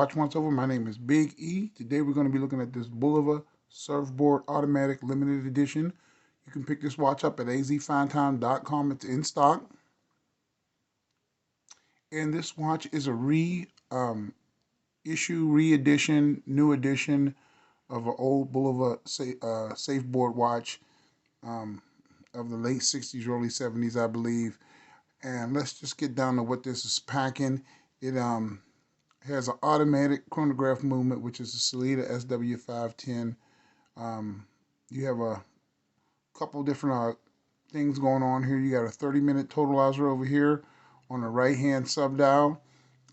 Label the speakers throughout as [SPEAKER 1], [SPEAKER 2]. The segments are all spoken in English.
[SPEAKER 1] Watch Once Over. My name is Big E. Today we're going to be looking at this Bulova Surfboard Automatic Limited Edition. You can pick this watch up at azfinetime.com. It's in stock. And this watch is a reissue, new edition of an old Bulova Surfboard watch of the late 60s, early 70s, I believe. And let's just get down to what this is packing. It has an automatic chronograph movement, which is a Sellita SW510. You have a couple different things going on here. You got a 30-minute totalizer over here on the right-hand sub-dial,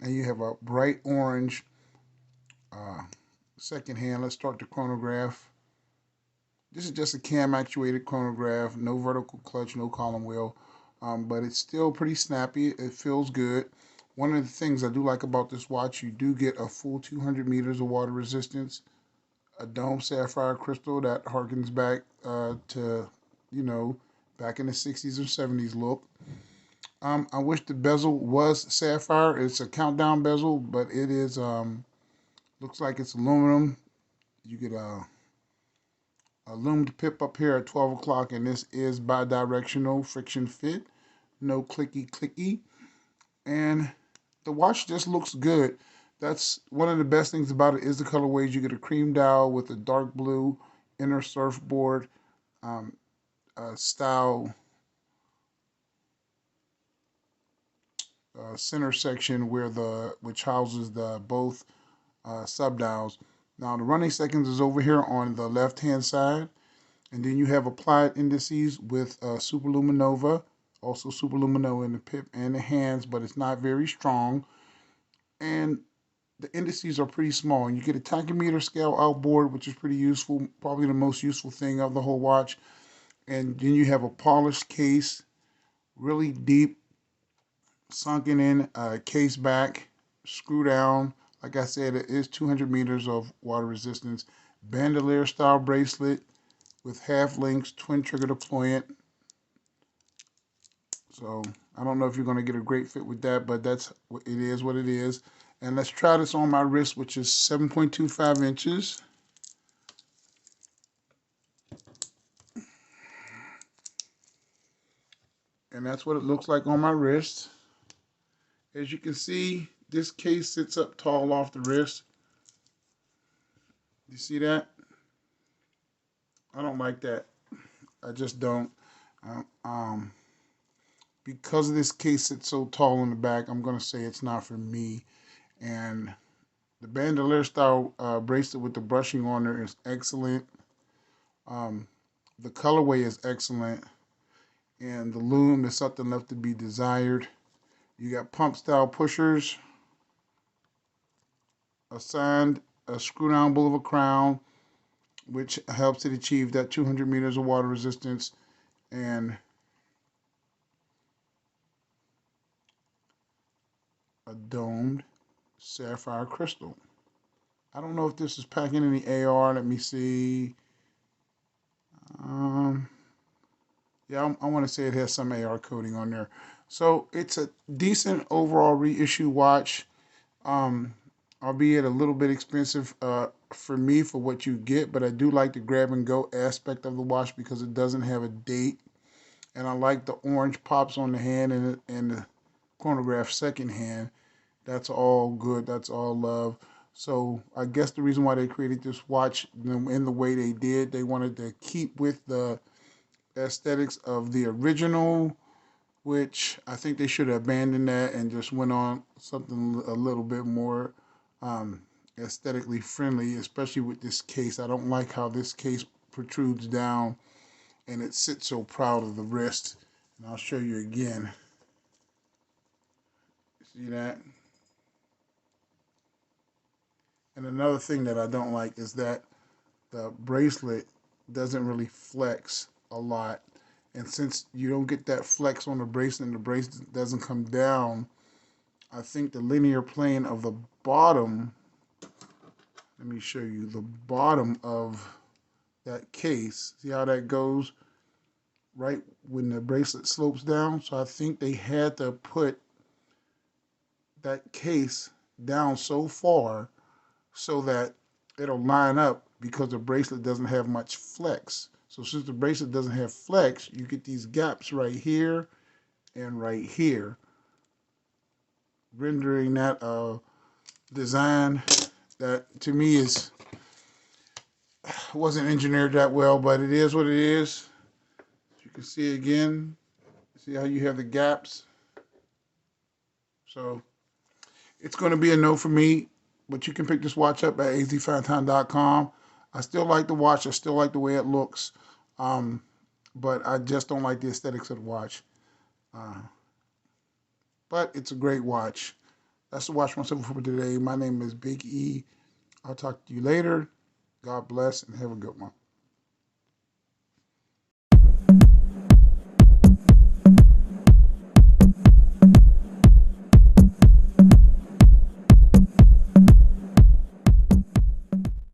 [SPEAKER 1] and you have a bright orange second hand. Let's start the chronograph. This is just a cam-actuated chronograph, no vertical clutch, no column wheel, but it's still pretty snappy. It feels good. One of the things I do like about this watch, you do get a full 200 meters of water resistance, a dome sapphire crystal that harkens back to, back in the 60s or 70s look. I wish the bezel was sapphire. It's a countdown bezel, but it is, looks like it's aluminum. You get a loomed pip up here at 12 o'clock, and this is bi-directional friction fit, no clicky. And the watch just looks good. That's one of the best things about it is the colorways. You get a cream dial with a dark blue inner surfboard style center section which houses the both sub dials. Now the running seconds is over here on the left hand side, and then you have applied indices with Superluminova, also Superluminova in the pip and the hands, but it's not very strong. And the indices are pretty small, and you get a tachymeter scale outboard, which is pretty useful, probably the most useful thing of the whole watch. And then you have a polished case, really deep, sunken in case back, screw down. Like I said, it is 200 meters of water resistance. Bandolier style bracelet with half links, twin trigger deployant. So I don't know if you're going to get a great fit with that, but it is what it is. And let's try this on my wrist, which is 7.25 inches. And that's what it looks like on my wrist. As you can see, this case sits up tall off the wrist. You see that? I don't like that. I just don't. Because this case sits so tall in the back, I'm going to say it's not for me. And the bandolier style bracelet with the brushing on there is excellent. The colorway is excellent. And the loom is something left to be desired. You got pump style pushers, a screw down Bulova crown, which helps it achieve that 200 meters of water resistance, and a domed sapphire crystal. I don't know if this is packing any AR. Let me see. Yeah, I want to say it has some AR coating on there. So it's a decent overall reissue watch, albeit a little bit expensive for me for what you get, but I do like the grab and go aspect of the watch because it doesn't have a date. And I like the orange pops on the hand and the chronograph second hand. That's all good. That's all love. So I guess the reason why they created this watch in the way they did, they wanted to keep with the aesthetics of the original, which I think they should have abandoned that and just went on something a little bit more aesthetically friendly, especially with this case. I don't like how this case protrudes down and it sits so proud of the wrist. And I'll show you again. See that? And another thing that I don't like is that the bracelet doesn't really flex a lot. And since you don't get that flex on the bracelet and the bracelet doesn't come down, I think the linear plane of the bottom, let me show you the bottom of that case. See how that goes right when the bracelet slopes down? So I think they had to put that case down so far so that it'll line up because the bracelet doesn't have much flex. So since the bracelet doesn't have flex, you get these gaps right here and right here, rendering that design that to me is wasn't engineered that well, but it is what it is. You can see again, see how you have the gaps. So it's going to be a no for me, but you can pick this watch up at azfinetime.com. I still like the watch. I still like the way it looks, but I just don't like the aesthetics of the watch. Uh, but it's a great watch. That's the watch myself for today. My name is Big E. I'll talk to you later. God bless and have a good one.